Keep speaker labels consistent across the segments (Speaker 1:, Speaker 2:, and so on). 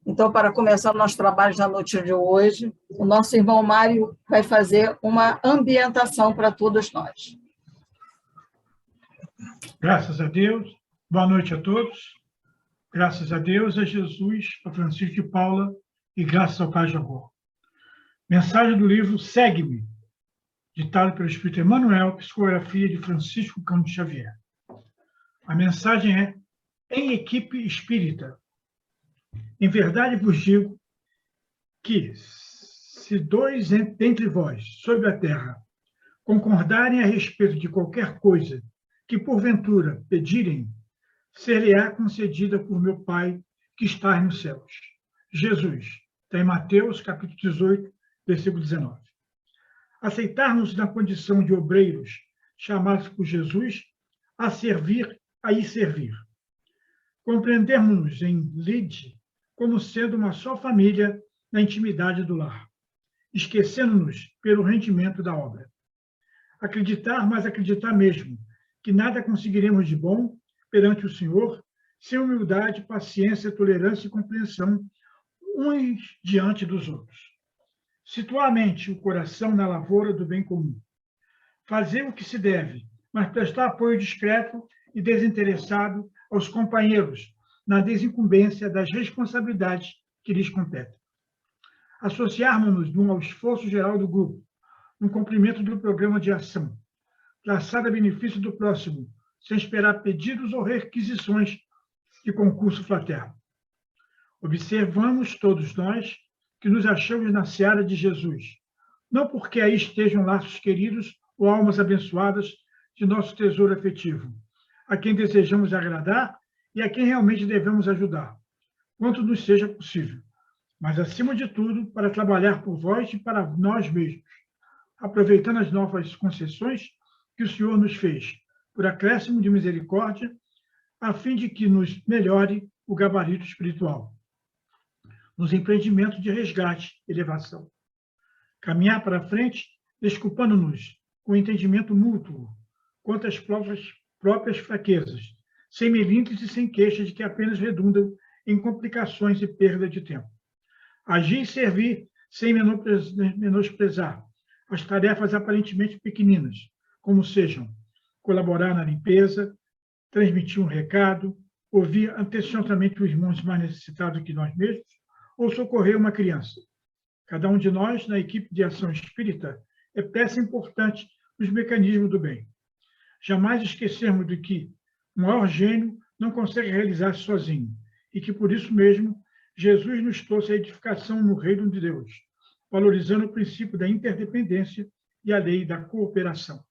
Speaker 1: Então, para começar o nosso trabalho na noite de hoje, o nosso irmão Mário vai fazer uma ambientação para todos nós.
Speaker 2: Graças a Deus. Boa noite a todos. Graças a Deus, a Jesus, a Francisco de Paula e graças ao Pai Jacó. Mensagem do livro Segue-me, ditado pelo Espírito Emmanuel, psicografia de Francisco Cândido Xavier. A mensagem é: em equipe espírita. Em verdade vos digo que, se dois dentre vós, sobre a terra, concordarem a respeito de qualquer coisa que, porventura, pedirem, ser-lhe-á concedida por meu Pai, que está nos céus. Jesus, está em Mateus, capítulo 18, versículo 19. Aceitarmos na condição de obreiros, chamados por Jesus, a servir, a ir servir. Compreendermos-nos em lide como sendo uma só família na intimidade do lar, esquecendo-nos pelo rendimento da obra. Acreditar, mas acreditar mesmo, que nada conseguiremos de bom perante o Senhor, sem humildade, paciência, tolerância e compreensão uns diante dos outros. Situar a mente e o coração na lavoura do bem comum. Fazer o que se deve, mas prestar apoio discreto e desinteressado aos companheiros na desincumbência das responsabilidades que lhes competem. Associarmos-nos ao esforço geral do grupo, no cumprimento do programa de ação, traçado a benefício do próximo, sem esperar pedidos ou requisições de concurso fraterno. Observamos todos nós que nos achamos na seara de Jesus, não porque aí estejam laços queridos ou almas abençoadas de nosso tesouro afetivo, a quem desejamos agradar e a quem realmente devemos ajudar, quanto nos seja possível, mas, acima de tudo, para trabalhar por vós e para nós mesmos, aproveitando as novas concessões que o Senhor nos fez, por acréscimo de misericórdia, a fim de que nos melhore o gabarito espiritual, nos empreendimentos de resgate e elevação. Caminhar para frente, desculpando-nos com entendimento mútuo quanto às próprias fraquezas, sem melindres e sem queixas de que apenas redundam em complicações e perda de tempo. Agir e servir sem menosprezar as tarefas aparentemente pequeninas, como sejam colaborar na limpeza, transmitir um recado, ouvir atenciosamente os irmãos mais necessitados que nós mesmos, ou socorrer uma criança. Cada um de nós, na equipe de ação espírita, é peça importante nos mecanismos do bem. Jamais esquecermos de que o maior gênio não consegue realizar-se sozinho, e que, por isso mesmo, Jesus nos trouxe a edificação no reino de Deus, valorizando o princípio da interdependência e a lei da cooperação.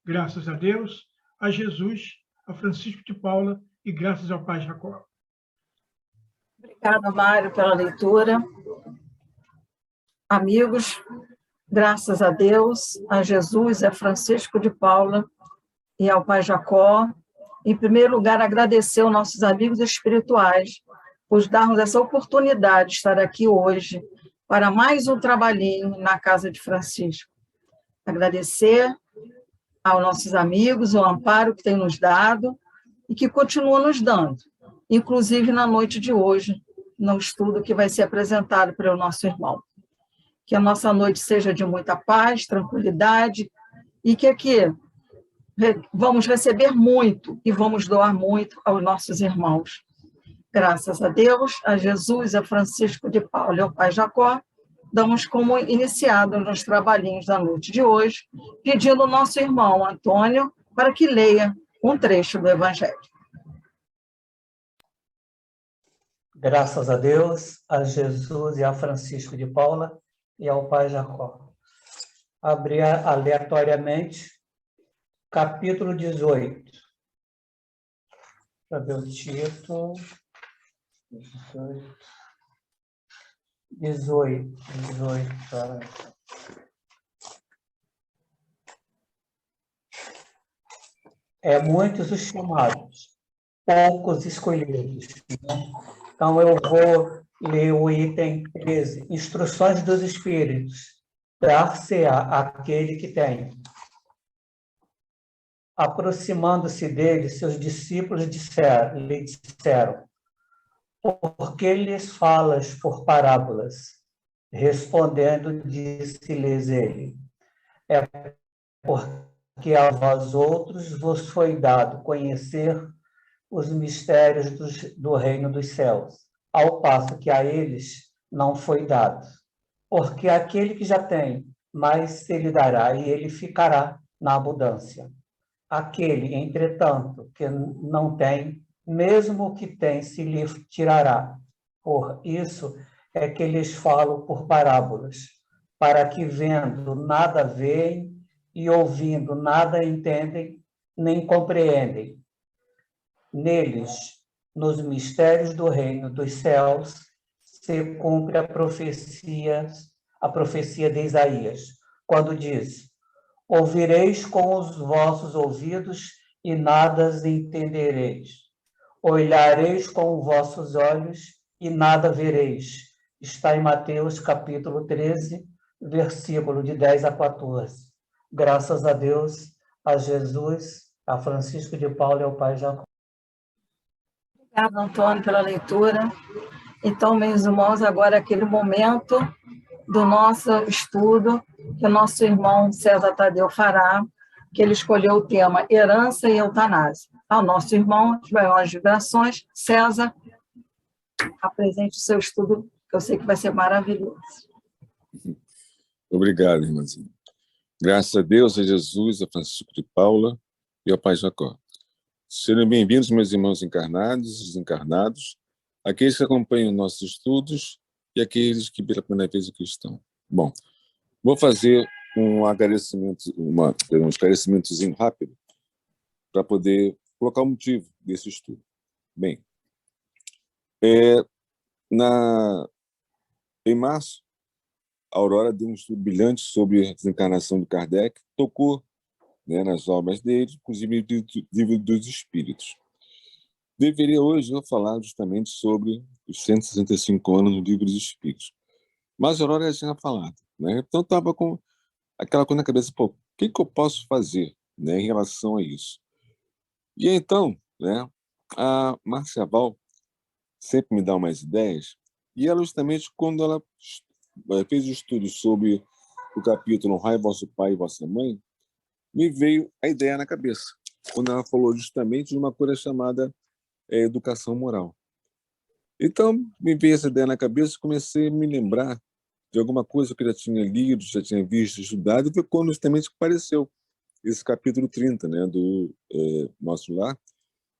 Speaker 2: Graças a Deus, a Jesus, a Francisco de Paula e graças ao Pai Jacó.
Speaker 1: Obrigada, Mário, pela leitura. Amigos, graças a Deus, a Jesus, a Francisco de Paula e ao Pai Jacó. Em primeiro lugar, agradecer aos nossos amigos espirituais por darmos essa oportunidade de estar aqui hoje para mais um trabalhinho na Casa de Francisco. Agradecer aos nossos amigos o amparo que tem nos dado e que continua nos dando, inclusive na noite de hoje, no estudo que vai ser apresentado pelo nosso irmão. Que a nossa noite seja de muita paz, tranquilidade, e que aqui vamos receber muito e vamos doar muito aos nossos irmãos. Graças a Deus, a Jesus, a Francisco de Paula e ao Pai Jacó, damos como iniciado nos trabalhinhos da noite de hoje, pedindo ao nosso irmão Antônio para que leia um trecho do Evangelho.
Speaker 3: Graças a Deus, a Jesus e a Francisco de Paula e ao Pai Jacó. Abrir aleatoriamente, capítulo 18. Para ver o título. 18. Muitos os chamados, poucos escolhidos. Então, eu vou ler o item 13. Instruções dos Espíritos. Dar-se-á aquele que tem. Aproximando-se dele, seus discípulos lhe disseram: Por que lhes falas por parábolas? Respondendo, disse-lhes ele: É porque a vós outros vos foi dado conhecer os mistérios do reino dos céus, ao passo que a eles não foi dado. Porque aquele que já tem, mais se lhe dará, e ele ficará na abundância. Aquele, entretanto, que não tem, mesmo o que tem se lhe tirará. Por isso é que lhes falo por parábolas, para que vendo nada veem e ouvindo nada entendem, nem compreendem. Neles, nos mistérios do reino dos céus, se cumpre a profecia de Isaías, quando diz: Ouvireis com os vossos ouvidos e nada entendereis. Olhareis com os vossos olhos e nada vereis. Está em Mateus capítulo 13, versículo de 10 a 14. Graças a Deus, a Jesus, a Francisco de Paula e ao Pai Jacó.
Speaker 1: Obrigado, Antônio, pela leitura. Então, meus irmãos, agora é aquele momento do nosso estudo que o nosso irmão César Tadeu fará, que ele escolheu o tema Herança e Eutanásia. Ao nosso irmão, as maiores vibrações, César, apresente o seu estudo, que eu sei que vai ser maravilhoso.
Speaker 4: Obrigado, irmãzinha. Graças a Deus, a Jesus, a Francisco de Paula e ao Pai Jacó. Sejam bem-vindos, meus irmãos encarnados e desencarnados, aqueles que acompanham nossos estudos e aqueles que pela primeira vez aqui estão. Bom, vou fazer um agradecimento, um esclarecimentozinho rápido para poder colocar o motivo desse estudo. Bem, em março, a Aurora deu um estudo brilhante sobre a desencarnação de Kardec, tocou, né, nas obras dele, inclusive do Livro dos Espíritos. Deveria hoje eu falar justamente sobre os 165 anos do Livro dos Espíritos. Mas a Aurora já tinha falado, né? Então estava com aquela coisa na cabeça, pô, o que eu posso fazer, né, em relação a isso? E então, né, a Márcia Val sempre me dá umas ideias, e ela justamente quando ela fez o estudo sobre o capítulo Honrai vosso pai e vossa mãe, me veio a ideia na cabeça, quando ela falou justamente de uma coisa chamada educação moral. Então, me veio essa ideia na cabeça e comecei a me lembrar de alguma coisa que eu já tinha lido, já tinha visto, estudado, e foi quando justamente apareceu esse capítulo 30, né, do Nosso Lar,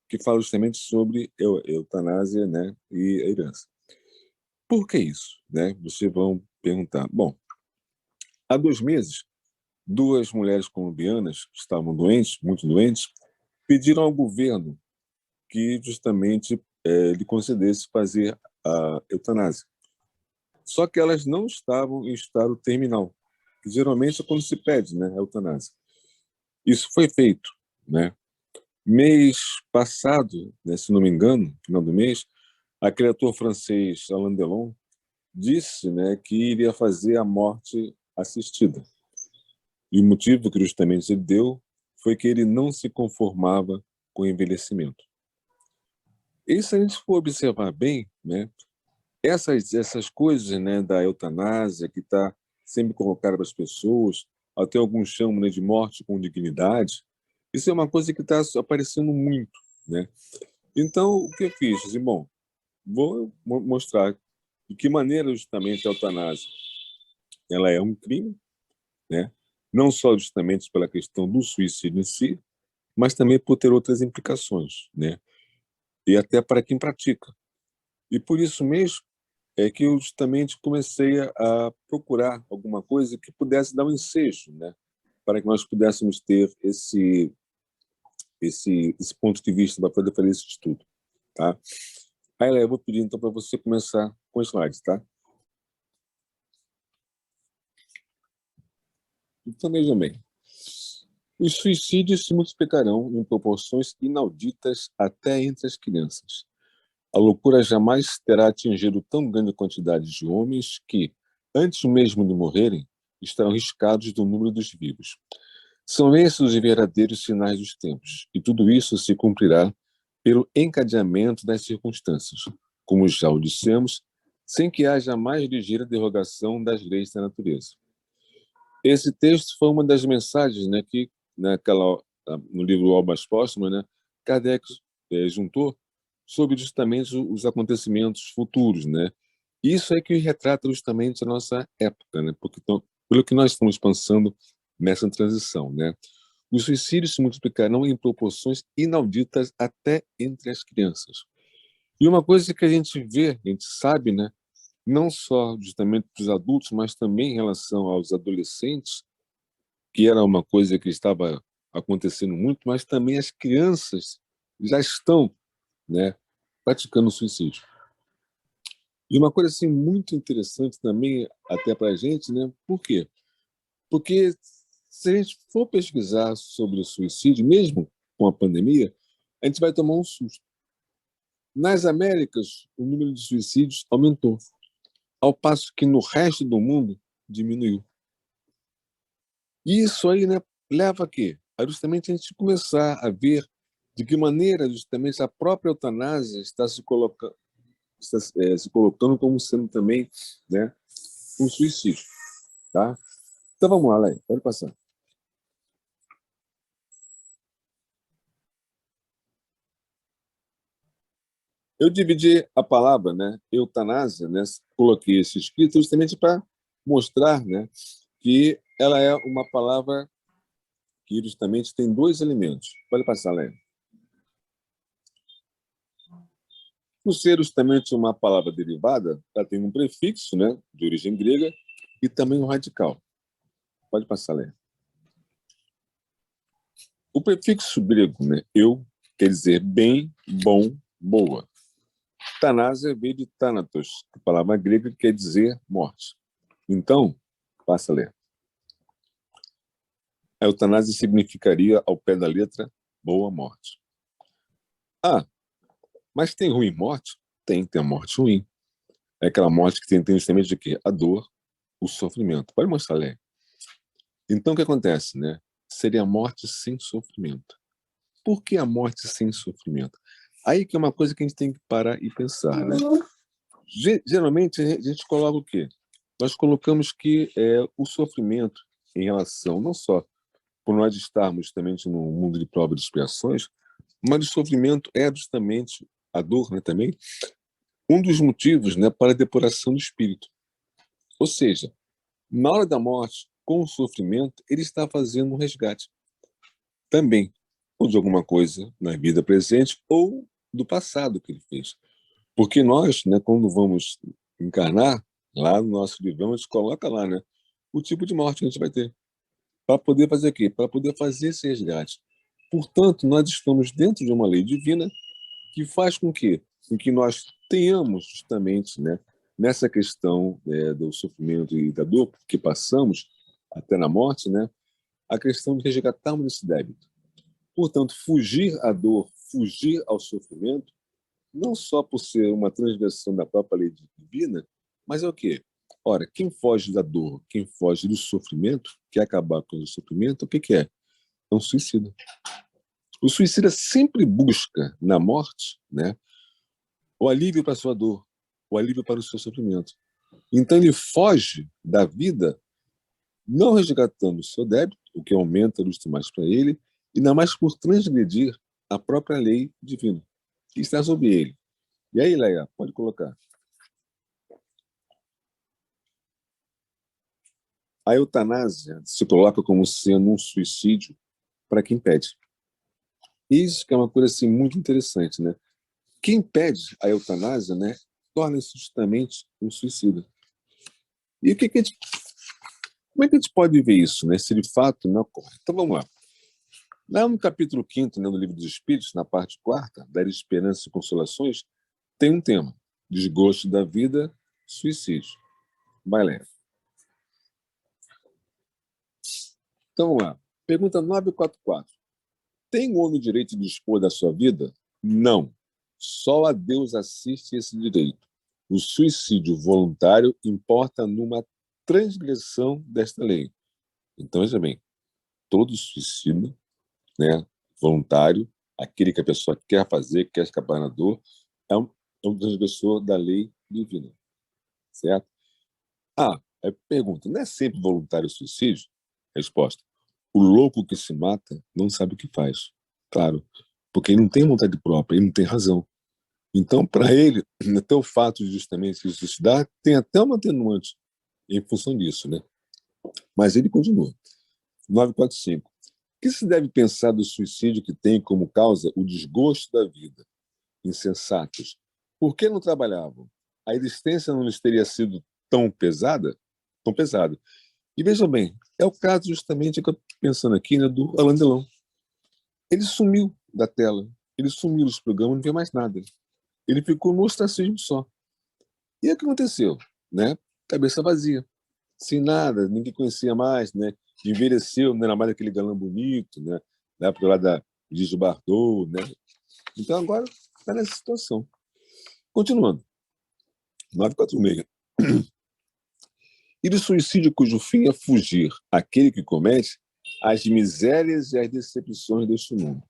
Speaker 4: que fala justamente sobre eutanásia, né, e a herança. Por que isso? Né? Vocês vão perguntar. Bom, há 2 meses, 2 mulheres colombianas que estavam doentes, muito doentes, pediram ao governo que justamente lhe concedesse fazer a eutanásia. Só que elas não estavam em estado terminal, que geralmente é quando se pede, né, a eutanásia. Isso foi feito, né? Mês passado, né, se não me engano, final do mês, aquele ator francês Alain Delon disse, né, que iria fazer a morte assistida. E o motivo que justamente ele deu foi que ele não se conformava com o envelhecimento. E se a gente for observar bem, né, essas coisas, né, da eutanásia que está sempre colocada para as pessoas, até alguns chamam, né, de morte com dignidade, isso é uma coisa que está aparecendo muito, né? Então, o que eu fiz? Disse, bom, vou mostrar de que maneira justamente a eutanásia ela é um crime, né? Não só justamente pela questão do suicídio em si, mas também por ter outras implicações, né? E até para quem pratica. E por isso mesmo é que eu justamente comecei a procurar alguma coisa que pudesse dar um ensejo, né? Para que nós pudéssemos ter esse ponto de vista para poder fazer esse estudo, tá? Aí, eu vou pedir então para você começar com os slides, tá? Então, vejam bem. Os suicídios se multiplicarão em proporções inauditas até entre as crianças. A loucura jamais terá atingido tão grande quantidade de homens que, antes mesmo de morrerem, estarão riscados do número dos vivos. São esses os verdadeiros sinais dos tempos, e tudo isso se cumprirá pelo encadeamento das circunstâncias, como já o dissemos, sem que haja mais ligeira derrogação das leis da natureza. Esse texto foi uma das mensagens, né, que no livro Obras Póstumas, né, Kardec juntou sobre justamente os acontecimentos futuros, né? Isso é que retrata justamente a nossa época, né? Porque pelo que nós estamos pensando nessa transição, né? Os suicídios se multiplicarão em proporções inauditas até entre as crianças. E uma coisa que a gente vê, a gente sabe, né? Não só justamente dos adultos, mas também em relação aos adolescentes, que era uma coisa que estava acontecendo muito, mas também as crianças já estão, né, praticando suicídio. E uma coisa assim muito interessante também até para a gente, né? Por quê? Porque se a gente for pesquisar sobre o suicídio, mesmo com a pandemia, a gente vai tomar um susto. Nas Américas, o número de suicídios aumentou, ao passo que no resto do mundo diminuiu. E isso aí, né, leva a quê? A justamente a gente começar a ver de que maneira justamente a própria eutanásia está se colocando como sendo também, né, um suicídio, tá? Então vamos lá, Léo, pode passar. Eu dividi a palavra, né, eutanásia, né, coloquei esse escrito justamente para mostrar, né, que ela é uma palavra que justamente tem dois elementos. Pode passar, Léo. Por ser justamente uma palavra derivada, ela tem um prefixo, né, de origem grega, e também um radical. Pode passar, Léo. O prefixo grego, né, eu, quer dizer bem, bom, boa. Tanásia veio de Thanatos, a palavra grega que quer dizer morte. Então, passa a ler. A eutanásia significaria, ao pé da letra, boa morte. Ah, mas tem ruim morte? Tem a morte ruim. É aquela morte que tem justamente de quê? A dor, o sofrimento. Pode mostrar, Lé. Então, o que acontece, né? Seria a morte sem sofrimento. Por que a morte sem sofrimento? Aí que é uma coisa que a gente tem que parar e pensar, né? Geralmente, a gente coloca o quê? Nós colocamos que o sofrimento em relação, não só por nós estarmos justamente no mundo de provas e expiações, mas o sofrimento é justamente a dor, né, também, um dos motivos, né, para a depuração do espírito. Ou seja, na hora da morte, com o sofrimento, ele está fazendo um resgate. Também, ou de alguma coisa na vida presente, ou do passado que ele fez. Porque nós, né, quando vamos encarnar, lá no nosso livro, a gente coloca lá, né, o tipo de morte que a gente vai ter. Para poder fazer o quê? Para poder fazer esse resgate. Portanto, nós estamos dentro de uma lei divina que faz com que nós tenhamos justamente, né, nessa questão do sofrimento e da dor que passamos até na morte, né, a questão de resgatarmos esse débito. Portanto, fugir à dor, fugir ao sofrimento, não só por ser uma transgressão da própria lei divina, mas é o quê? Ora, quem foge da dor, quem foge do sofrimento, quer acabar com o sofrimento, o que é? É um suicida. O suicida sempre busca na morte, né, o alívio para a sua dor, o alívio para o seu sofrimento. Então ele foge da vida não resgatando o seu débito, o que aumenta justo mais para ele, e ainda mais por transgredir a própria lei divina, que está sobre ele. E aí, Leia, pode colocar. A eutanásia se coloca como sendo um suicídio para quem pede. Isso que é uma coisa assim, muito interessante, né? Quem pede a eutanásia, né, torna-se justamente um suicida. E como é que a gente pode ver isso, né, se de fato não ocorre? Então vamos lá. Lá no capítulo 5º, né, do Livro dos Espíritos, na parte 4ª, Dar Esperança e Consolações, tem um tema: desgosto da vida, suicídio. Vai ler. Então vamos lá. Pergunta 944. Tem o homem o direito de dispor da sua vida? Não. Só a Deus assiste esse direito. O suicídio voluntário importa numa transgressão desta lei. Então, veja bem, todo suicídio, né, voluntário, aquele que a pessoa quer fazer, quer escapar da dor, é um transgressor da lei divina. Certo? Pergunta, não é sempre voluntário o suicídio? Resposta, o louco que se mata não sabe o que faz. Claro, porque ele não tem vontade própria, ele não tem razão. Então, para ele, até o fato de justamente se suicidar tem até uma atenuante em função disso, né? Mas ele continua. 945. O que se deve pensar do suicídio que tem como causa o desgosto da vida? Insensatos. Por que não trabalhavam? A existência não lhes teria sido tão pesada? Tão pesada. E vejam bem, é o caso justamente que eu estou pensando aqui, né, do Alain Delon. Ele sumiu da tela, ele sumiu dos programas, não vê mais nada. Ele ficou no ostracismo só. E o que aconteceu? Né? Cabeça vazia, sem nada, ninguém conhecia mais, né? Envelheceu, não era mais aquele galã bonito, né? Na época lá da Gigi Bardot, né? Então agora está nessa situação. Continuando. 946. E do suicídio cujo fim é fugir aquele que comete as misérias e as decepções deste mundo.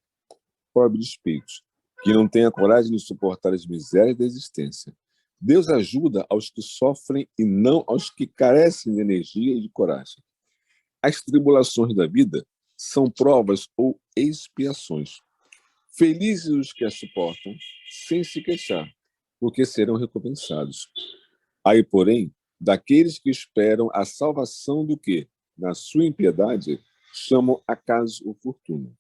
Speaker 4: Pobre de espíritos, que não tem a coragem de suportar as misérias da existência. Deus ajuda aos que sofrem e não aos que carecem de energia e de coragem. As tribulações da vida são provas ou expiações. Felizes os que as suportam, sem se queixar, porque serão recompensados. Aí, porém, daqueles que esperam a salvação do que, na sua impiedade, chamam acaso ou fortuna.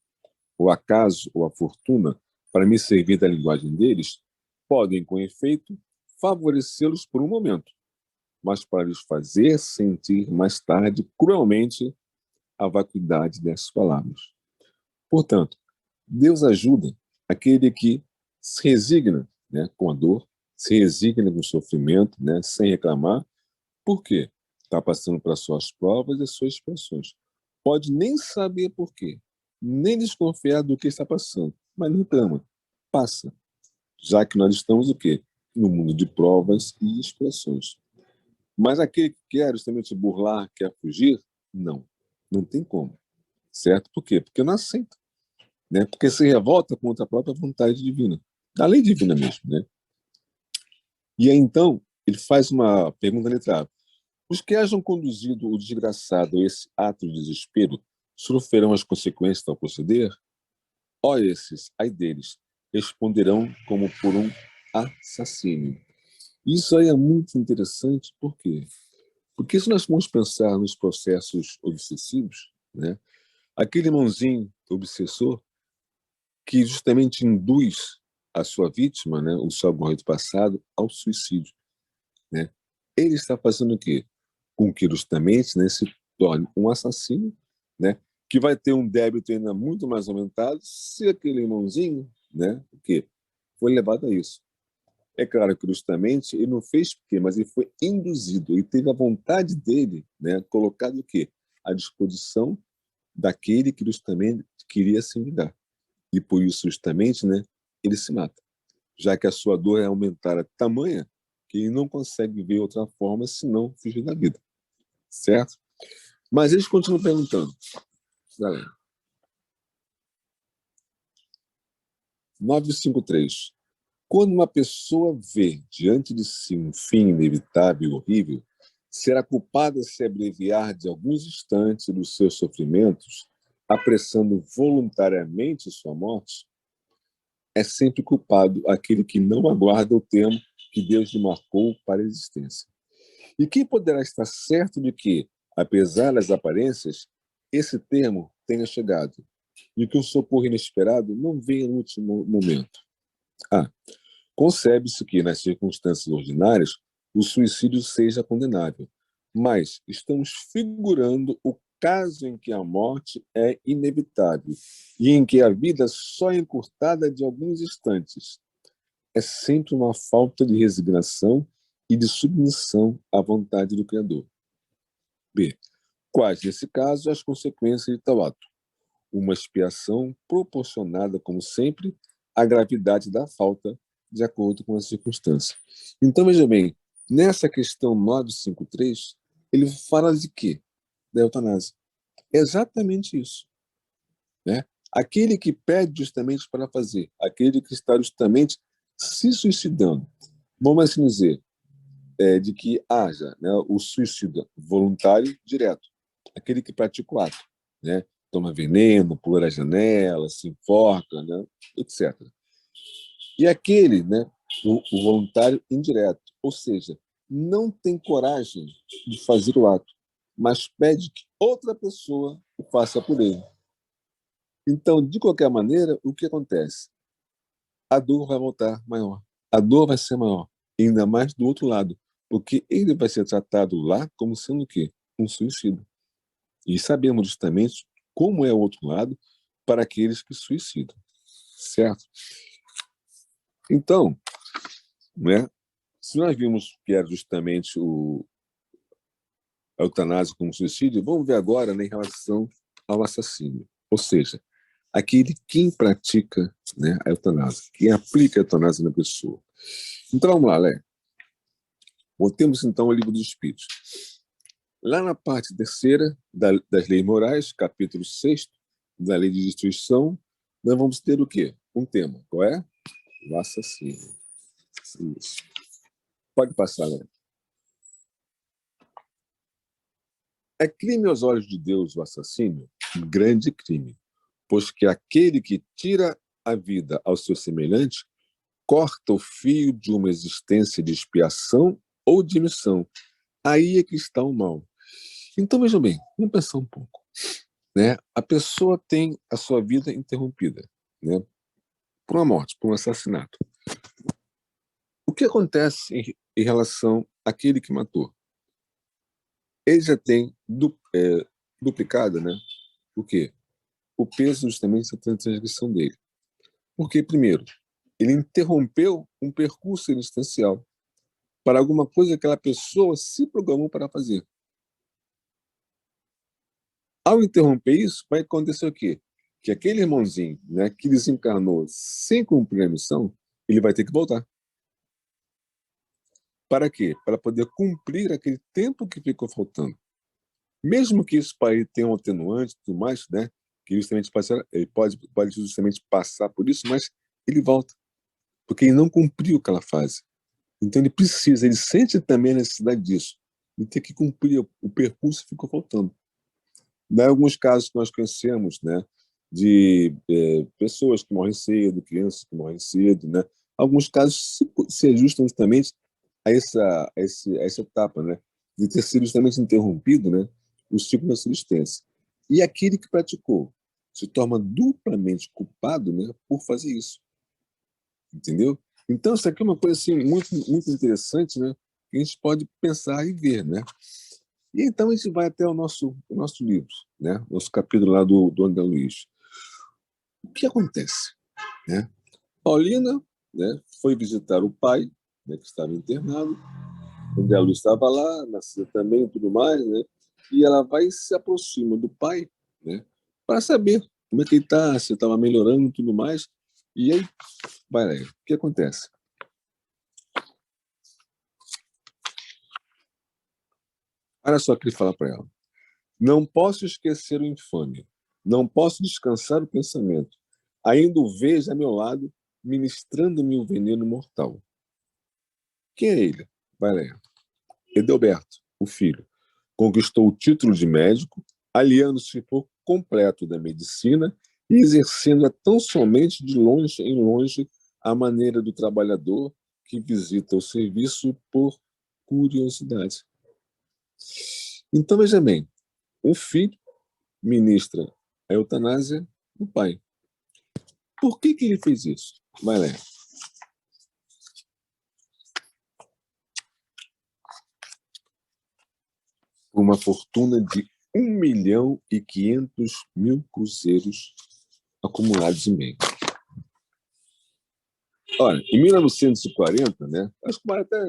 Speaker 4: O acaso ou a fortuna, para me servir da linguagem deles, podem, com efeito, favorecê-los por um momento, mas para lhes fazer sentir mais tarde cruelmente a vacuidade dessas palavras. Portanto, Deus ajuda aquele que se resigna, né, com a dor, se resigna com o sofrimento, né, sem reclamar. Por quê? Está passando pelas suas provas e suas expiações. Pode nem saber por quê, nem desconfiar do que está passando, mas não reclama. Passa. Já que nós estamos o quê? No mundo de provas e expiações. Mas aquele que quer justamente burlar, quer fugir, não. Não tem como. Certo? Por quê? Porque não aceita. Né? Porque se revolta contra a própria vontade divina. Da lei divina mesmo. Né? E aí, então, ele faz uma pergunta letra A. Os que hajam conduzido o desgraçado a esse ato de desespero sofrerão as consequências ao proceder? Ó esses, ai deles, responderão como por um assassínio. Isso aí é muito interessante, por quê? Porque se nós formos pensar nos processos obsessivos, né, aquele irmãozinho obsessor que justamente induz a sua vítima, né, o seu algoritmo passado, ao suicídio. Né? Ele está fazendo o quê? Com que justamente, né, se torne um assassino, né, que vai ter um débito ainda muito mais aumentado se aquele irmãozinho, né, o quê? Foi levado a isso. É claro que justamente ele não fez porque, mas ele foi induzido, ele teve a vontade dele, né, colocado o quê? À disposição daquele que justamente queria se vingar. E por isso justamente, né, ele se mata, já que a sua dor é aumentar a tamanha que ele não consegue ver outra forma senão fugir da vida. Certo? Mas eles continuam perguntando. Galera. 953. Quando uma pessoa vê diante de si um fim inevitável e horrível, será culpada se abreviar de alguns instantes dos seus sofrimentos, apressando voluntariamente sua morte? É sempre culpado aquele que não aguarda o tempo que Deus lhe marcou para a existência. E quem poderá estar certo de que, apesar das aparências, esse termo tenha chegado, e que o socorro inesperado não venha no último momento? Concebe-se que, nas circunstâncias ordinárias, o suicídio seja condenável, mas estamos figurando o caso em que a morte é inevitável e em que a vida só é encurtada de alguns instantes. É sempre uma falta de resignação e de submissão à vontade do Criador. B. Quais, nesse caso, as consequências de tal ato? Uma expiação proporcionada, como sempre, à gravidade da falta, de acordo com a circunstância. Então, veja bem, nessa questão 953, ele fala de quê? Da eutanásia. É exatamente isso. Né? Aquele que pede justamente para fazer, aquele que está justamente se suicidando, vamos assim dizer, de que haja, né, o suicídio voluntário direto, aquele que pratica o ato, né, toma veneno, pula a janela, se enforca, né, etc. E aquele, né, o voluntário indireto, ou seja, não tem coragem de fazer o ato, mas pede que outra pessoa o faça por ele. Então, de qualquer maneira, o que acontece? A dor vai voltar maior. A dor vai ser maior, ainda mais do outro lado, porque ele vai ser tratado lá como sendo o quê? Um suicida. E sabemos justamente como é o outro lado para aqueles que suicidam, certo? Então, né, se nós vimos que era justamente a eutanásia como suicídio, vamos ver agora, né, em relação ao assassínio. Ou seja, aquele quem pratica, né, a eutanásia, quem aplica a eutanásia na pessoa. Então vamos lá, Lé. Voltemos então ao Livro dos Espíritos. Lá na parte terceira das leis morais, capítulo 6 da lei de destruição, nós vamos ter o quê? Um tema. Qual é? O assassino. Isso. Pode passar, né? É crime aos olhos de Deus o assassínio? Grande crime, pois que aquele que tira a vida ao seu semelhante corta o fio de uma existência de expiação ou de missão. Aí é que está o mal. Então, vejam bem, vamos pensar um pouco. Né? A pessoa tem a sua vida interrompida, né? Por uma morte, por um assassinato. O que acontece em relação àquele que matou? Ele já tem duplicado, né? O quê? O peso justamente da transgressão dele. Porque, primeiro, ele interrompeu um percurso existencial para alguma coisa que aquela pessoa se programou para fazer. Ao interromper isso, vai acontecer o quê? Que aquele irmãozinho, né, que desencarnou sem cumprir a missão, ele vai ter que voltar. Para quê? Para poder cumprir aquele tempo que ficou faltando. Mesmo que isso para ele tenha um atenuante e tudo mais, né, que justamente ele pode justamente passar por isso, mas ele volta, porque ele não cumpriu aquela fase. Então ele sente também a necessidade disso, de ter que cumprir o percurso que ficou faltando. Daí alguns casos que nós conhecemos, né, de pessoas que morrem cedo, crianças que morrem cedo, né, alguns casos se ajustam justamente a essa etapa, né, de ter sido justamente interrompido, né, o ciclo da subsistência. E aquele que praticou se torna duplamente culpado, né, por fazer isso. Entendeu? Então, isso aqui é uma coisa assim, muito, muito interessante, né, que a gente pode pensar e ver, né? E então a gente vai até o nosso livro, né? Nosso capítulo lá do André Luiz. O que acontece? Né? Paulina, né, foi visitar o pai, né, que estava internado. O André Luiz estava lá, nasceu também e tudo mais, né? E ela vai e se aproxima do pai, né, para saber como é que ele está, se estava melhorando e tudo mais. E aí, vai lá, o que acontece? Olha só o que ele fala para ela. Não posso esquecer o infame. Não posso descansar o pensamento. Ainda o vejo a meu lado, ministrando-me o veneno mortal. Quem é ele? Vai ler. Edelberto, o filho. Conquistou o título de médico, aliando-se por completo da medicina e exercendo-a tão somente de longe em longe à maneira do trabalhador que visita o serviço por curiosidade. Então, veja bem, o filho ministra a eutanásia do pai. Por que ele fez isso? Vai ler. Por uma fortuna de 1.500.000 cruzeiros acumulados em bem. Olha, em 1940, né? Acho que o Mário até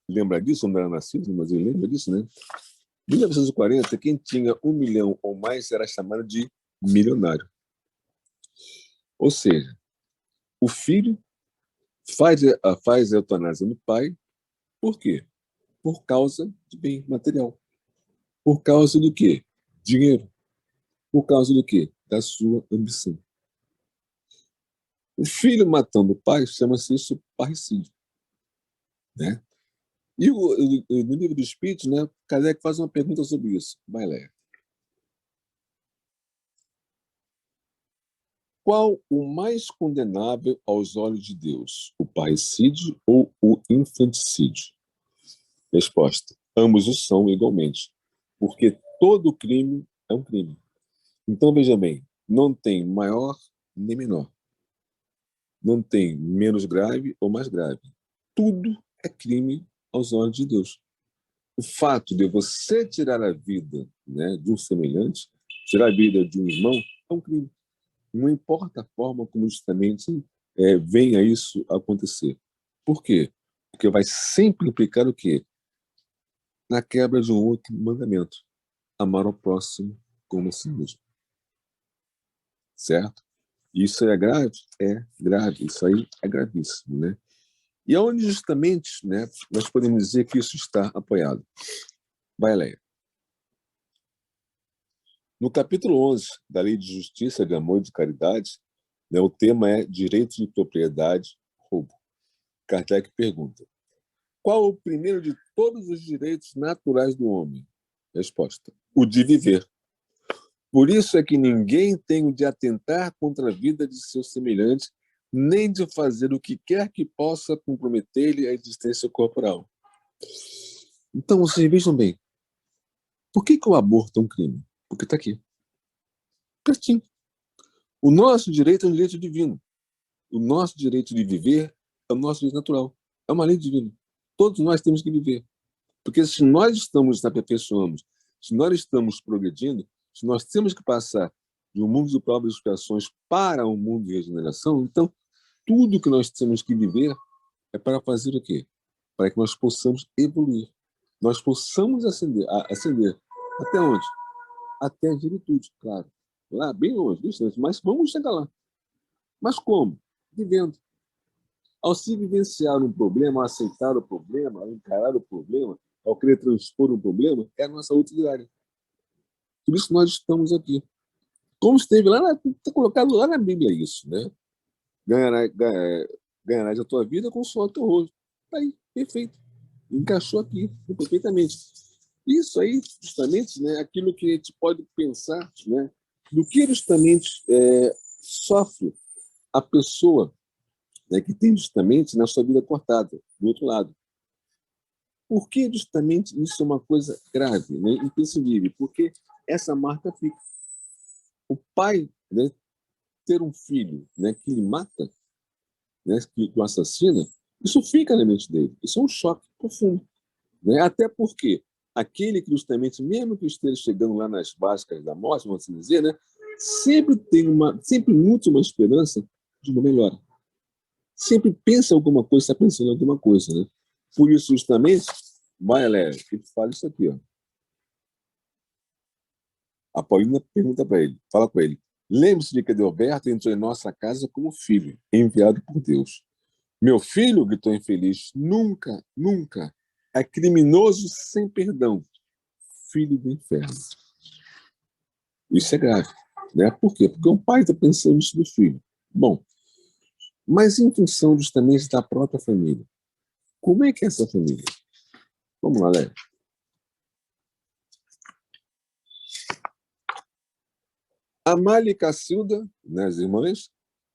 Speaker 4: lembra disso, não era nascido, mas ele lembra disso, né? Em 1940, quem tinha 1 milhão ou mais era chamado de milionário. Ou seja, o filho faz a eutanásia no pai, por quê? Por causa de bem material. Por causa do quê? Dinheiro. Por causa do quê? Da sua ambição. O filho matando o pai chama-se isso parricídio. né? E no livro dos Espíritos, né, Kardec faz uma pergunta sobre isso. Vai ler. Qual o mais condenável aos olhos de Deus? O parricídio ou o infanticídio? Resposta. Ambos o são igualmente, porque todo crime é um crime. Então, veja bem, não tem maior nem menor. Não tem menos grave ou mais grave. Tudo é crime aos olhos de Deus. O fato de você tirar a vida, né, de um semelhante, tirar a vida de um irmão, é um crime. Não importa a forma como justamente venha isso acontecer. Por quê? Porque vai sempre implicar o quê? Na quebra de um outro mandamento. Amar ao próximo como a si mesmo. Certo? Isso é grave? É grave. Isso aí é gravíssimo, né? E onde justamente, né, nós podemos dizer que isso está apoiado? Vai, Leia. No capítulo 11 da Lei de Justiça, de Amor e de Caridade, né, o tema é direito de propriedade, roubo. Kardec pergunta, qual o primeiro de todos os direitos naturais do homem? Resposta, o de viver. Por isso é que ninguém tem o de atentar contra a vida de seu semelhante, nem de fazer o que quer que possa comprometer-lhe a existência corporal. Então, vocês vejam bem, por que o aborto é um crime? Porque está aqui. Pertinho. O nosso direito é um direito divino. O nosso direito de viver é o nosso direito natural. É uma lei divina. Todos nós temos que viver. Porque se nós estamos nos aperfeiçoando, se nós estamos progredindo, se nós temos que passar de um mundo de provas e expiações para um mundo de regeneração, então tudo que nós temos que viver é para fazer o quê? Para que nós possamos evoluir. Nós possamos ascender. Até onde? Até a virtude, claro. Lá, bem longe, distante, mas vamos chegar lá. Mas como? Vivendo. Ao se vivenciar um problema, ao aceitar o problema, ao encarar o problema, ao querer transpor um problema, é a nossa luta diária. Por isso nós estamos aqui. Como esteve lá, está colocado lá na Bíblia isso, né? Ganharás a tua vida com o suor do teu rosto. Está aí, perfeito. Encaixou aqui, perfeitamente. Isso aí, justamente, né, aquilo que a gente pode pensar, né, do que justamente sofre a pessoa, né, que tem justamente na sua vida cortada, do outro lado. Por que justamente isso é uma coisa grave, né, imprescindível? Porque essa marca fica. O pai, né, ter um filho, né, que lhe mata, né, que o assassina, isso fica na mente dele. Isso é um choque profundo. Né? Até porque aquele que justamente, mesmo que esteja chegando lá nas básicas da morte, vamos assim dizer, né, sempre nutre uma esperança de uma melhora. Sempre pensa alguma coisa, está pensando em alguma coisa. Né? Por isso, justamente, vai, Léo, que tu fala isso aqui. Ó. A Paulina pergunta para ele, fala com ele, lembre-se de que Adalberto entrou em nossa casa como filho, enviado por Deus. Meu filho, gritou infeliz, nunca, nunca, é criminoso sem perdão, filho do inferno. Isso é grave. Né? Por quê? Porque o pai está pensando nisso do filho. Bom, mas em função justamente da própria família. Como é que é essa família? Vamos lá, Léo. Amália e Cacilda, né, as irmãs,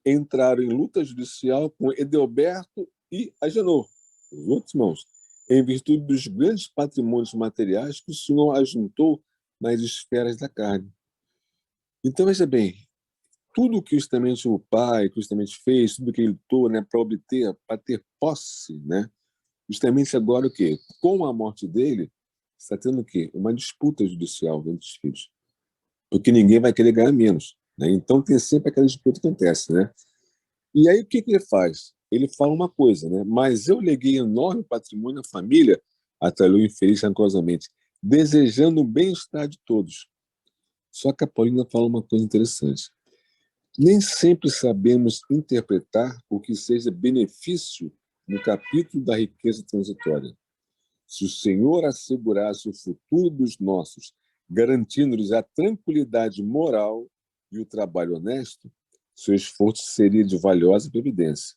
Speaker 4: entraram em luta judicial com Edelberto e Agenor, os outros irmãos, em virtude dos grandes patrimônios materiais que o Senhor ajuntou nas esferas da carne. Então, veja bem, tudo que justamente o pai que justamente fez, tudo que ele lutou, né, para obter, para ter posse, né, justamente agora o quê? Com a morte dele, está tendo o quê? Uma disputa judicial entre os filhos. Porque ninguém vai querer ganhar menos. Né? Então tem sempre aquela disputa que acontece. Né? E aí o que ele faz? Ele fala uma coisa, né? Mas eu leguei enorme patrimônio à família, atalhou infeliz rancorosamente, desejando o bem-estar de todos. Só que a Paulina fala uma coisa interessante. Nem sempre sabemos interpretar o que seja benefício no capítulo da riqueza transitória. Se o Senhor assegurasse o futuro dos nossos, garantindo-lhes a tranquilidade moral e o trabalho honesto, seu esforço seria de valiosa previdência.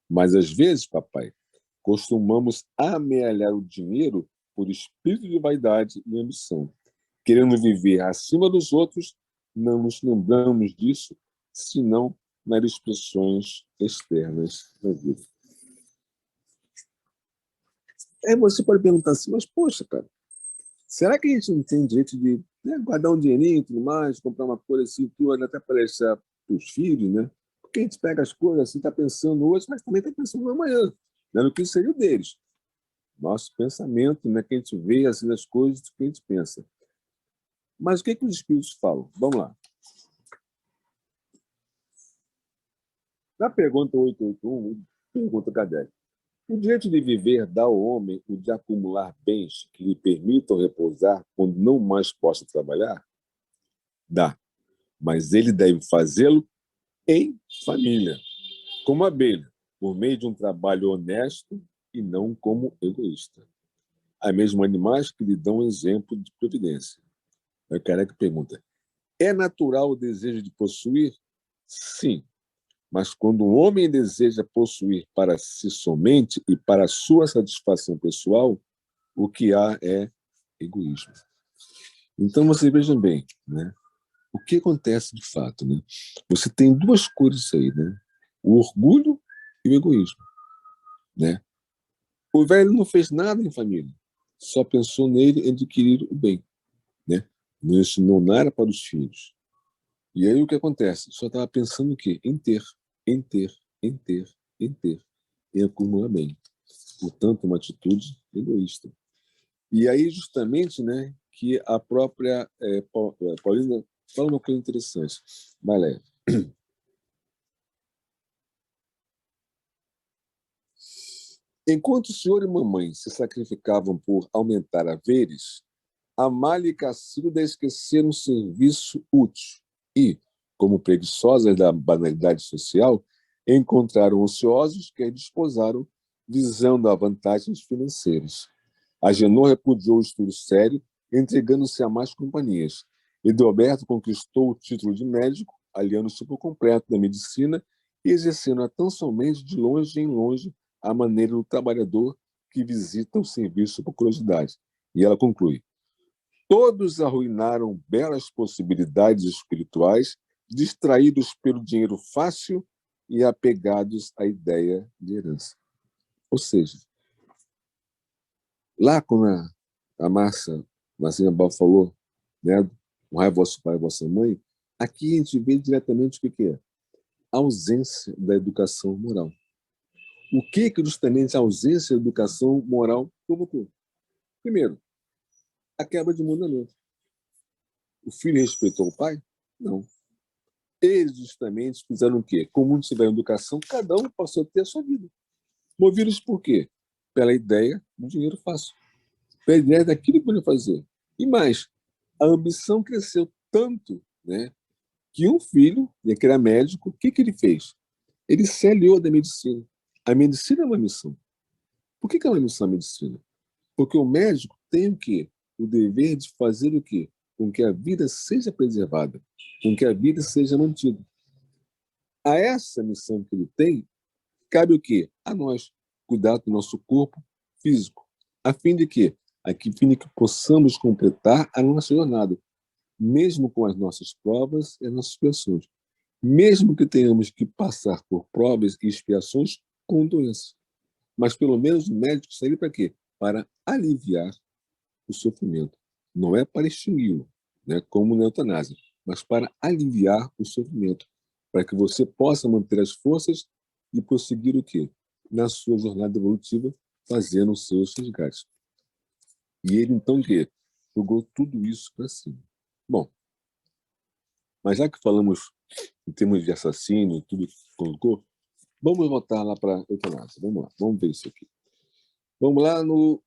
Speaker 4: Mas, às vezes, papai, costumamos amealhar o dinheiro por espírito de vaidade e ambição. Querendo viver acima dos outros, não nos lembramos disso, senão nas expressões externas da vida. Aí você pode perguntar assim, mas poxa, cara, será que a gente não tem direito de guardar um dinheirinho e tudo mais, comprar uma coisa assim, tudo, até para deixar para os filhos, né? Porque a gente pega as coisas assim, está pensando hoje, mas também está pensando no amanhã, né? No que seria o deles. Nosso pensamento, né? Que a gente vê assim, as coisas que a gente pensa. Mas o que os espíritos falam? Vamos lá. Na pergunta 881, pergunta Kardec. O direito de viver dá ao homem o de acumular bens que lhe permitam repousar quando não mais possa trabalhar? Dá, mas ele deve fazê-lo em família, como abelha, por meio de um trabalho honesto e não como egoísta. Há mesmo animais que lhe dão exemplo de providência. Aí Kardec pergunta, é natural o desejo de possuir? Sim, mas quando o homem deseja possuir para si somente e para a sua satisfação pessoal, o que há é egoísmo. Então, vocês vejam bem, né? O que acontece de fato, né? Você tem duas cores aí, né? O orgulho e o egoísmo, né? O velho não fez nada em família, só pensou nele em adquirir o bem, né? Não ensinou nada para os filhos. E aí o que acontece? Só estava pensando o quê? Em ter, em ter, em ter, em ter, em acumular bem. Portanto, uma atitude egoísta. E aí justamente, né, que a própria Paulina fala uma coisa interessante. Malé. Enquanto o senhor e mamãe se sacrificavam por aumentar haveres, Amália e Cacilda esqueceram um serviço útil e, como preguiçosas da banalidade social, encontraram ociosos que a desposaram, visando a vantagens financeiras. Agenor repudiou o estudo sério, entregando-se a más companhias. Edelberto conquistou o título de médico, aliando-se por completo da medicina e exercendo-a tão somente de longe em longe à maneira do trabalhador que visita o serviço por curiosidade. E ela conclui, todos arruinaram belas possibilidades espirituais, distraídos pelo dinheiro fácil e apegados à ideia de herança. Ou seja, lá quando a Marcinha Bal falou, né, honrai vosso pai e vossa mãe, aqui a gente vê diretamente o que é a ausência da educação moral. O que justamente a ausência da educação moral provocou? Primeiro, a quebra de mandamento. O filho respeitou o pai? Não. Eles justamente fizeram o quê? Como não tiveram educação, cada um passou a ter a sua vida. Movidos por quê? Pela ideia do dinheiro fácil. Pela ideia daquilo que podia fazer. E mais, a ambição cresceu tanto, né, que um filho, que era médico, o que ele fez? Ele se aliou da medicina. A medicina é uma missão. Por que é uma missão a medicina? Porque o médico tem o quê? O dever de fazer o quê? Com que a vida seja preservada, com que a vida seja mantida. A essa missão que ele tem, cabe o quê? A nós, cuidar do nosso corpo físico, a fim de que possamos completar a nossa jornada, mesmo com as nossas provas e as nossas expiações, mesmo que tenhamos que passar por provas e expiações com doença. Mas pelo menos o médico serve para quê? Para aliviar o sofrimento. Não é para extingui-lo, né, como na eutanásia, mas para aliviar o sofrimento, para que você possa manter as forças e prosseguir o quê? Na sua jornada evolutiva, fazendo os seus resgates. E ele, então, o quê? Jogou tudo isso para cima. Bom, mas já que falamos em termos de assassínio, tudo que colocou, vamos voltar lá para a eutanásia. Vamos lá, vamos ver isso aqui. Vamos lá no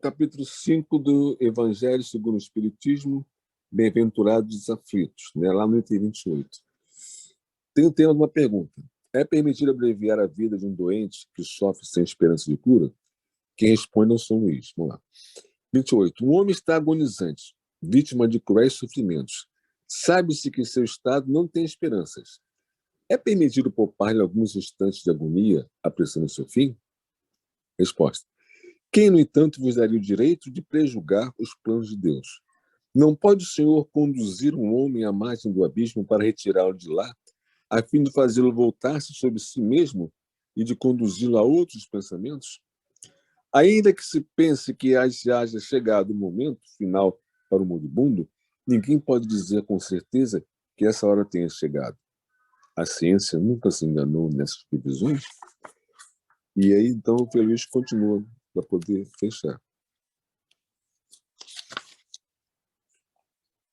Speaker 4: capítulo 5 do Evangelho segundo o Espiritismo, Bem-aventurados os aflitos, né? Lá no item 28. Tem o tema de uma pergunta. É permitido abreviar a vida de um doente que sofre sem esperança de cura? Quem responde é o São Luís. Vamos lá. 28. Um homem está agonizante, vítima de cruéis sofrimentos. Sabe-se que seu estado não tem esperanças. É permitido poupar-lhe alguns instantes de agonia, apressando seu fim? Resposta. Quem, no entanto, vos daria o direito de prejulgar os planos de Deus? Não pode o Senhor conduzir um homem à margem do abismo para retirá-lo de lá, a fim de fazê-lo voltar-se sobre si mesmo e de conduzi-lo a outros pensamentos? Ainda que se pense que haja chegado o momento final para o moribundo, ninguém pode dizer com certeza que essa hora tenha chegado. A ciência nunca se enganou nessas previsões. E aí, então, o Feliz continua para poder fechar.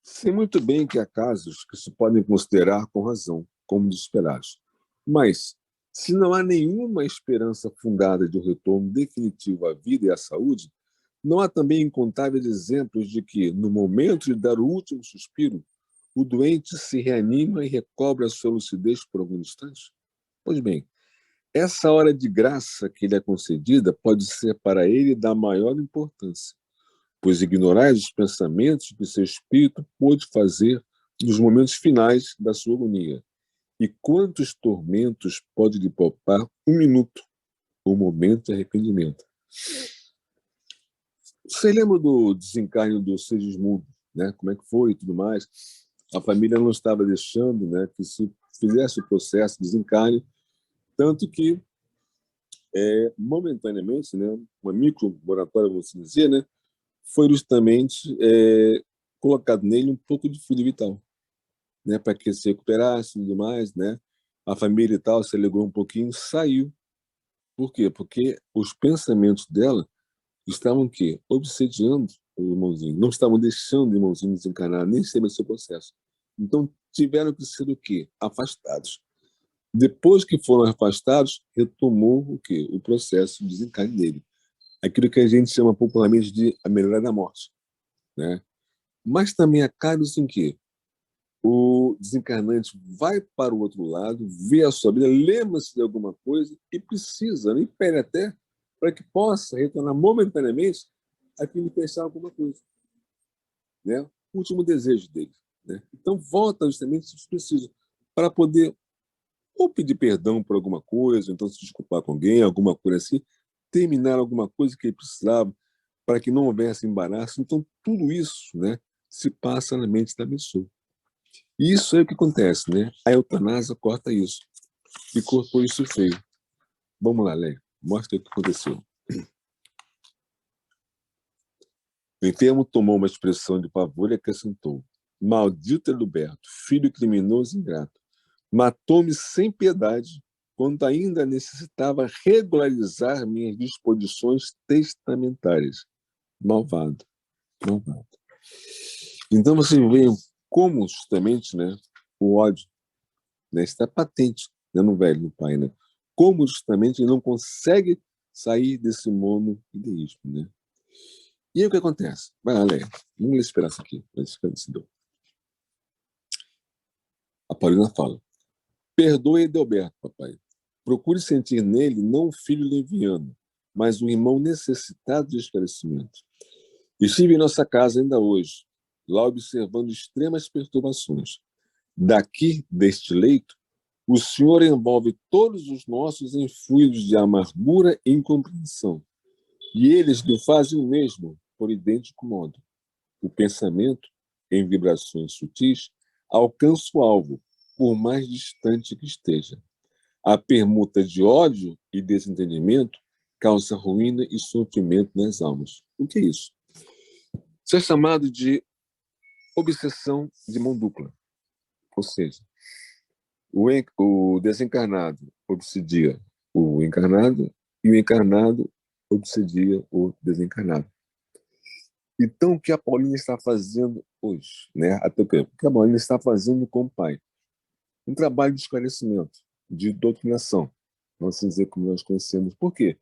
Speaker 4: Sei muito bem que há casos que se podem considerar com razão, como desesperados. Mas, se não há nenhuma esperança fundada de um retorno definitivo à vida e à saúde, não há também incontáveis exemplos de que, no momento de dar o último suspiro, o doente se reanima e recobra a sua lucidez por algum instante? Pois bem, essa hora de graça que lhe é concedida pode ser para ele da maior importância, pois ignorais os pensamentos que seu espírito pôde fazer nos momentos finais da sua agonia. E quantos tormentos pode lhe poupar um minuto, o momento de arrependimento. Você lembra do desencarne do Segismundo, né? Como é que foi e tudo mais? A família não estava deixando, né, que se fizesse o processo de desencarne, tanto que, momentaneamente, né, uma micro-moratória, vamos dizer, né, foi justamente colocado nele um pouco de fluido vital, né, para que ele se recuperasse e tudo mais, né? A família e tal se alegrou um pouquinho, saiu. Por quê? Porque os pensamentos dela estavam o quê? Obsediando o irmãozinho, não estavam deixando o irmãozinho desencarnar, nem sempre esse processo. Então, tiveram que ser o quê? Afastados. Depois que foram afastados, retomou o quê? O processo de desencarne dele. Aquilo que a gente chama popularmente de a melhora da morte, né? Mas também há casos em que o desencarnante vai para o outro lado, vê a sua vida, lembra-se de alguma coisa e precisa, nem pede até, para que possa retornar momentaneamente a fim de pensar alguma coisa, né? O último desejo dele, né? Então volta justamente se precisa, para poder ou pedir perdão por alguma coisa, então se desculpar com alguém, alguma coisa assim, terminar alguma coisa que ele precisava, para que não houvesse embaraço. Então tudo isso, né, se passa na mente da pessoa. E isso é o que acontece, né? A eutanásia corta isso. E cortou isso feio. Vamos lá, Léo. Mostra o que aconteceu. O enfermo tomou uma expressão de pavor e acrescentou: Maldito Eluberto, filho criminoso e ingrato, matou-me sem piedade quando ainda necessitava regularizar minhas disposições testamentárias. Malvado, malvado. Então você vê como justamente, né, o ódio, né, está patente, né, no velho, no pai, né? Como justamente ele não consegue sair desse monoideísmo, né? E aí o que acontece? Vai lá, Leia. Vamos esperar isso aqui. A Paulina fala: Perdoe Edelberto, papai. Procure sentir nele não um filho leviano, mas um irmão necessitado de esclarecimento. Estive em nossa casa ainda hoje, lá observando extremas perturbações. Daqui, deste leito, o Senhor envolve todos os nossos em fluidos de amargura e incompreensão, e eles lhe fazem o mesmo, por idêntico modo. O pensamento, em vibrações sutis, alcança o alvo, por mais distante que esteja. A permuta de ódio e desentendimento causa ruína e sofrimento nas almas. O que é isso? Isso é chamado de obsessão de mão dupla. Ou seja, o desencarnado obsedia o encarnado e o encarnado obsedia o desencarnado. Então, o que a Paulina está fazendo hoje, né? Até o que a Paulina está fazendo com o pai? Um trabalho de esclarecimento, de doutrinação, vamos dizer como nós conhecemos. Por quê?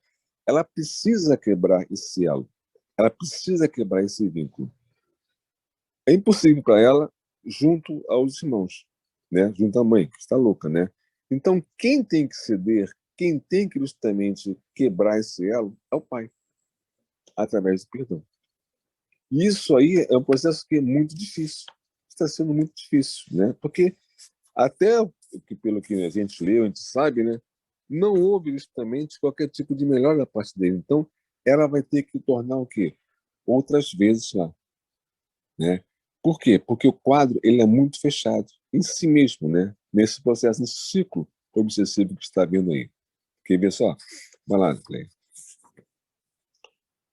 Speaker 4: Ela precisa quebrar esse elo, ela precisa quebrar esse vínculo. É impossível para ela junto aos irmãos, né? Junto à mãe, que está louca, né? Então, quem tem que ceder, quem tem que justamente quebrar esse elo é o pai, através do perdão. E isso aí é um processo que é muito difícil, está sendo muito difícil, né? Porque até pelo que a gente leu, a gente sabe, né? não houve justamente qualquer tipo de melhora da parte dele. Então, ela vai ter que tornar o quê? Outras vezes lá, né? Por quê? Porque o quadro ele é muito fechado em si mesmo, né? Nesse processo, nesse ciclo obsessivo que está vindo aí. Quer ver só? Vai lá, Clay.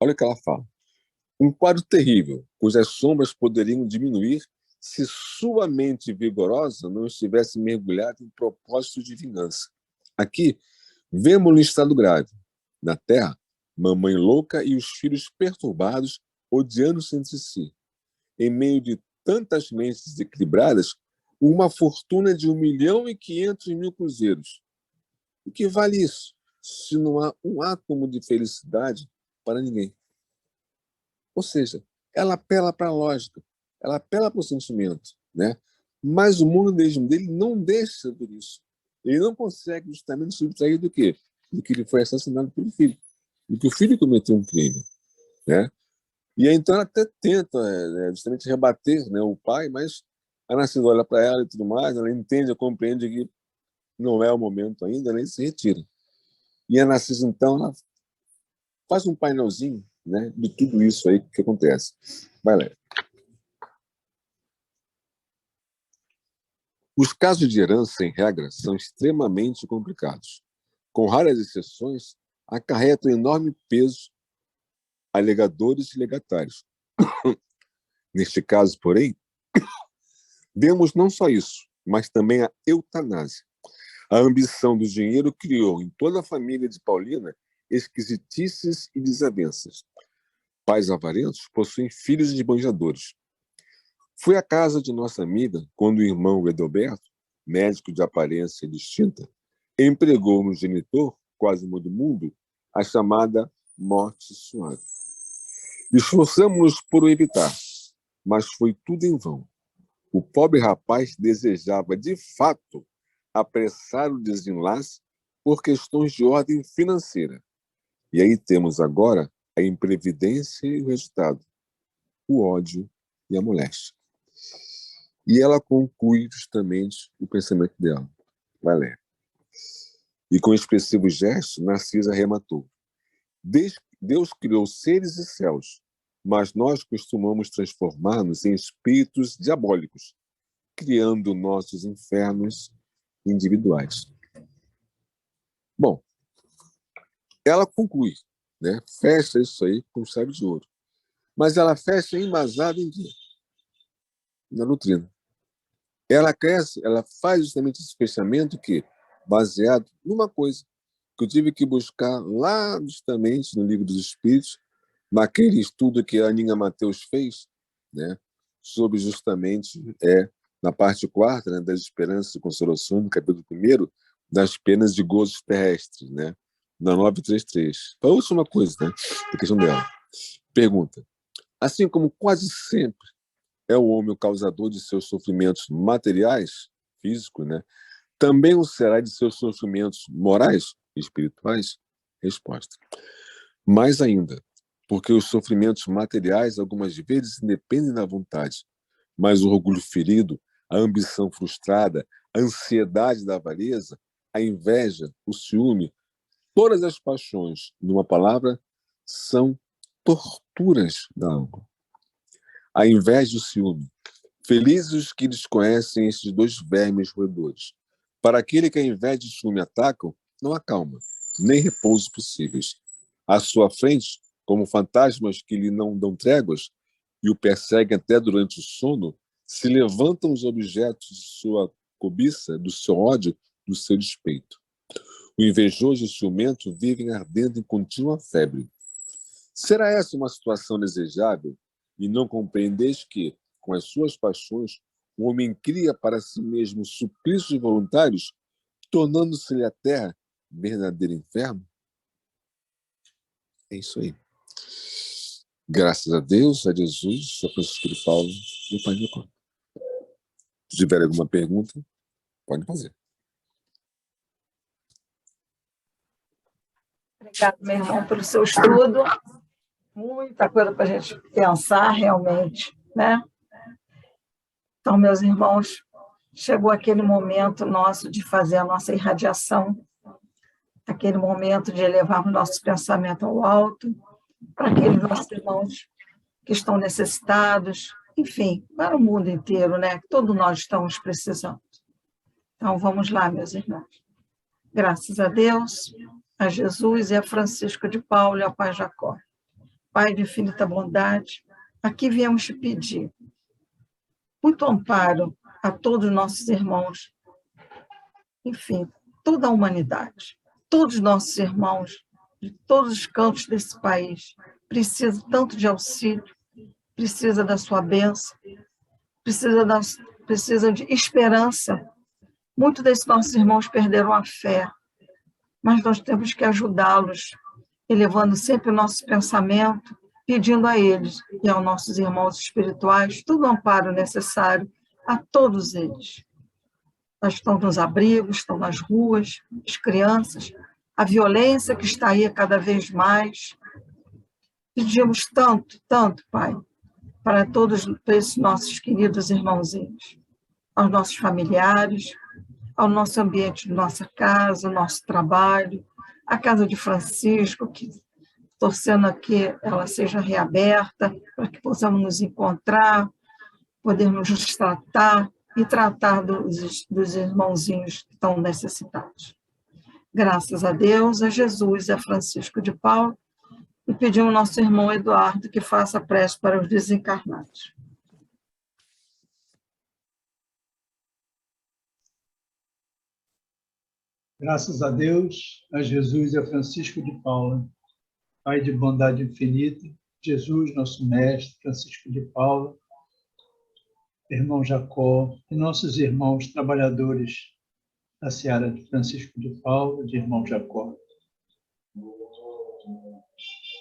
Speaker 4: Olha o que ela fala. Um quadro terrível, cujas sombras poderiam diminuir se sua mente vigorosa não estivesse mergulhada em propósitos de vingança. Aqui, vemos-lo em estado grave. Na Terra, mamãe louca e os filhos perturbados, odiando-se entre si. Em meio de tantas mentes desequilibradas, uma fortuna de 1.500.000 cruzeiros. O que vale isso, se não há um átomo de felicidade para ninguém? Ou seja, ela apela para a lógica, ela apela para o sentimento, né? Mas o monismo dele não deixa por isso. Ele não consegue justamente subtrair do quê? De que ele foi assassinado pelo filho. E que o filho cometeu um crime, né? E aí, então ela até tenta justamente rebater, né, o pai, mas a Narcisa olha para ela e tudo mais, ela entende, compreende que não é o momento ainda, né, e se retira. E a Narcisa, então, ela faz um painelzinho, né, de tudo isso aí que acontece. Vai lá. Os casos de herança, em regra, são extremamente complicados. Com raras exceções, acarretam enorme peso a legadores e legatários. Neste caso, porém, vemos não só isso, mas também a eutanásia. A ambição do dinheiro criou em toda a família de Paulina esquisitices e desavenças. Pais avarentos possuem filhos esbanjadores. Fui à casa de nossa amiga quando o irmão Edelberto, médico de aparência distinta, empregou no genitor, quase mundo, a chamada morte suave. Esforçamos-nos por o evitar, mas foi tudo em vão. O pobre rapaz desejava, de fato, apressar o desenlace por questões de ordem financeira. E aí temos agora a imprevidência e o resultado, o ódio e a moléstia. E ela conclui justamente o pensamento dela. Vai ler. E com expressivo gesto, Narcisa arrematou. Deus criou seres e céus, mas nós costumamos transformar-nos em espíritos diabólicos, criando nossos infernos individuais. Bom, ela conclui, né? Fecha isso aí com chave de ouro. Mas ela fecha embasada em quê? Na doutrina. Ela cresce, ela faz justamente esse fechamento que, baseado numa coisa que eu tive que buscar lá justamente no Livro dos Espíritos, naquele estudo que a Aninha Mateus fez, né, sobre justamente, na parte 4, né, das esperanças e consolações, no capítulo 1, das penas de gozos terrestres, né, na 933. A última coisa, né, a questão dela. Pergunta. Assim como quase sempre é o homem o causador de seus sofrimentos materiais, físicos, né, também o será de seus sofrimentos morais e espirituais? Resposta. Mais ainda, porque os sofrimentos materiais algumas vezes independem da vontade, mas o orgulho ferido, a ambição frustrada, a ansiedade da avareza, a inveja, o ciúme, todas as paixões, numa palavra, são torturas da alma. A inveja e o ciúme. Felizes os que desconhecem esses dois vermes roedores. Para aquele que a inveja e o ciúme atacam, não há calma, nem repouso possíveis. À sua frente, como fantasmas que lhe não dão tréguas e o perseguem até durante o sono, se levantam os objetos de sua cobiça, do seu ódio, do seu despeito. O invejoso e o ciumento vivem ardendo em contínua febre. Será essa uma situação desejável? E não compreendeis que, com as suas paixões, o homem cria para si mesmo suplícios voluntários, tornando-se-lhe a terra verdadeiro inferno? É isso aí. Graças a Deus, a Jesus, a Francisco de Paulo e o Pai de Conta. Se tiver alguma pergunta, pode fazer.
Speaker 1: Obrigada, meu irmão, pelo seu estudo. Muita coisa para a gente pensar realmente, né? Então, meus irmãos, chegou aquele momento nosso de fazer a nossa irradiação aquele momento de elevarmos nosso pensamento ao alto, para aqueles nossos irmãos que estão necessitados, enfim, para o mundo inteiro, né? Todos nós estamos precisando. Então, vamos lá, meus irmãos. Graças a Deus, a Jesus e a Francisco de Paula e ao Pai Jacó. Pai de infinita bondade, aqui viemos te pedir muito amparo a todos os nossos irmãos, enfim, toda a humanidade. Todos os nossos irmãos de todos os cantos desse país precisam tanto de auxílio, precisa da sua bênção, precisam de esperança. Muitos desses nossos irmãos perderam a fé, mas nós temos que ajudá-los, elevando sempre o nosso pensamento, pedindo a eles e aos nossos irmãos espirituais todo o amparo necessário a todos eles. Nós estamos nos abrigos, estão nas ruas, as crianças, a violência que está aí cada vez mais. Pedimos tanto, tanto, Pai, para todos esses nossos queridos irmãozinhos, aos nossos familiares, ao nosso ambiente de nossa casa, nosso trabalho, a casa de Francisco, que torcendo que ela seja reaberta, para que possamos nos encontrar, podermos nos tratar e tratar dos irmãozinhos que estão necessitados. Graças a Deus, a Jesus e a Francisco de Paula, e pedimos ao nosso irmão Eduardo que faça prece para os desencarnados.
Speaker 5: Graças a Deus, a Jesus e a Francisco de Paula, Pai de bondade infinita, Jesus, nosso Mestre, Francisco de Paula, irmão Jacó e nossos irmãos trabalhadores da Seara de Francisco de Paula, de irmão Jacó.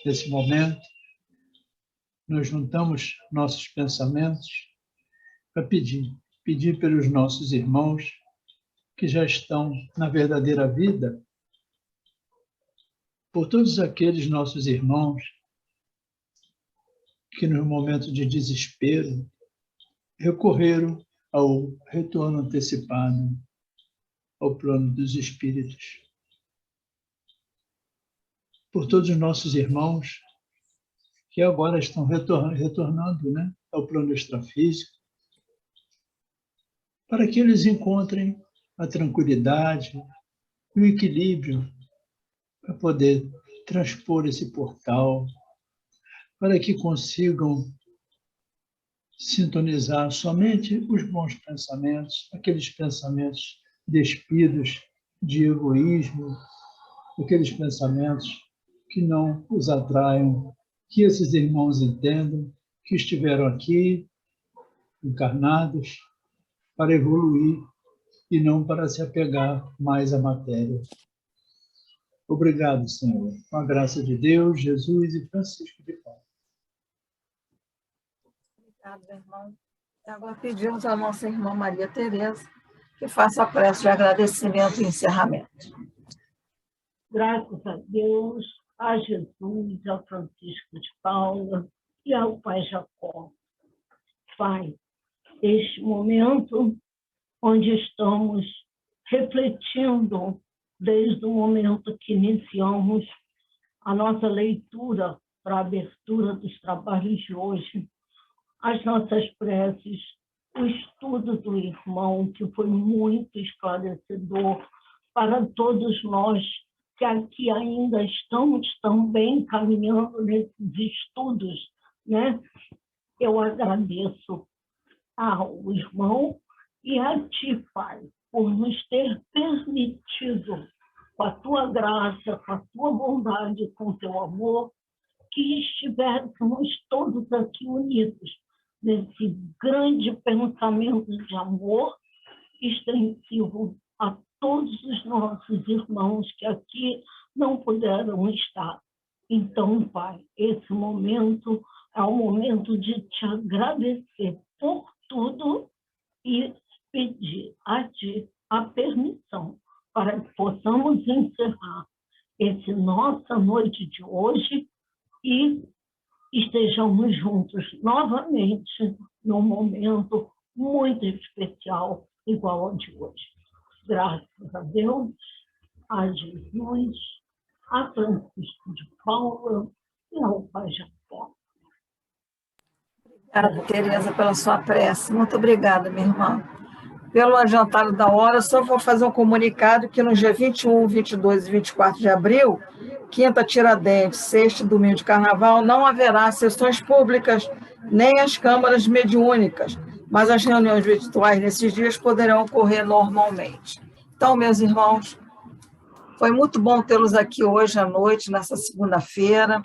Speaker 5: Nesse momento, nós juntamos nossos pensamentos para pedir pelos nossos irmãos que já estão na verdadeira vida, por todos aqueles nossos irmãos que no momento de desespero recorreram ao retorno antecipado ao plano dos espíritos. Por todos os nossos irmãos que agora estão retornando, né, ao plano extrafísico, para que eles encontrem a tranquilidade e o equilíbrio para poder transpor esse portal, para que consigam sintonizar somente os bons pensamentos, aqueles pensamentos despidos de egoísmo, aqueles pensamentos que não os atraiam, que esses irmãos entendam que estiveram aqui, encarnados, para evoluir e não para se apegar mais à matéria. Obrigado, Senhor. Com a graça de Deus, Jesus e Francisco de Paula.
Speaker 1: Obrigado, meu irmão. Agora pedimos à nossa irmã Maria Tereza que faça a prece de agradecimento e encerramento.
Speaker 6: Graças a Deus, a Jesus, ao Francisco de Paula e ao Pai Jacó. Pai, este momento onde estamos refletindo desde o momento que iniciamos a nossa leitura para a abertura dos trabalhos de hoje, as nossas preces, o estudo do irmão, que foi muito esclarecedor para todos nós que aqui ainda estamos também caminhando nesses estudos, né? Eu agradeço ao irmão e a ti, Pai, por nos ter permitido, com a tua graça, com a tua bondade, com o teu amor, que estivéssemos todos aqui unidos nesse grande pensamento de amor extensivo a todos os nossos irmãos que aqui não puderam estar. Então, Pai, esse momento é o momento de te agradecer por tudo e pedir a ti a permissão para que possamos encerrar essa nossa noite de hoje e estejamos juntos novamente num momento muito especial, igual ao de hoje. Graças a Deus, a Jesus, a Francisco de Paula e ao Pai Jacó.
Speaker 1: Obrigada, Tereza, pela sua prece. Muito obrigada, minha irmã. Pelo adiantado da hora, só vou fazer um comunicado que no dia 21, 22 e 24 de abril, quinta Tiradentes, sexta e domingo de carnaval, não haverá sessões públicas, nem as câmaras mediúnicas, mas as reuniões virtuais nesses dias poderão ocorrer normalmente. Então, meus irmãos, foi muito bom tê-los aqui hoje à noite, nessa segunda-feira.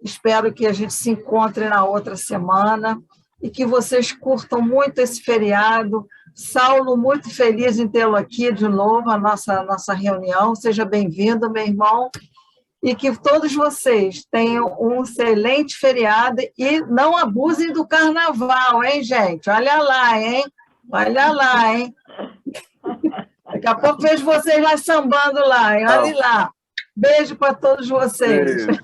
Speaker 1: Espero que a gente se encontre na outra semana e que vocês curtam muito esse feriado. Saulo, muito feliz em tê-lo aqui de novo, a nossa reunião. Seja bem-vindo, meu irmão. E que todos vocês tenham um excelente feriado e não abusem do carnaval, hein, gente? Olha lá, hein? Olha lá, hein? Daqui a pouco vejo vocês lá sambando lá, hein? Olha lá. Beijo para todos vocês.
Speaker 4: Beijo.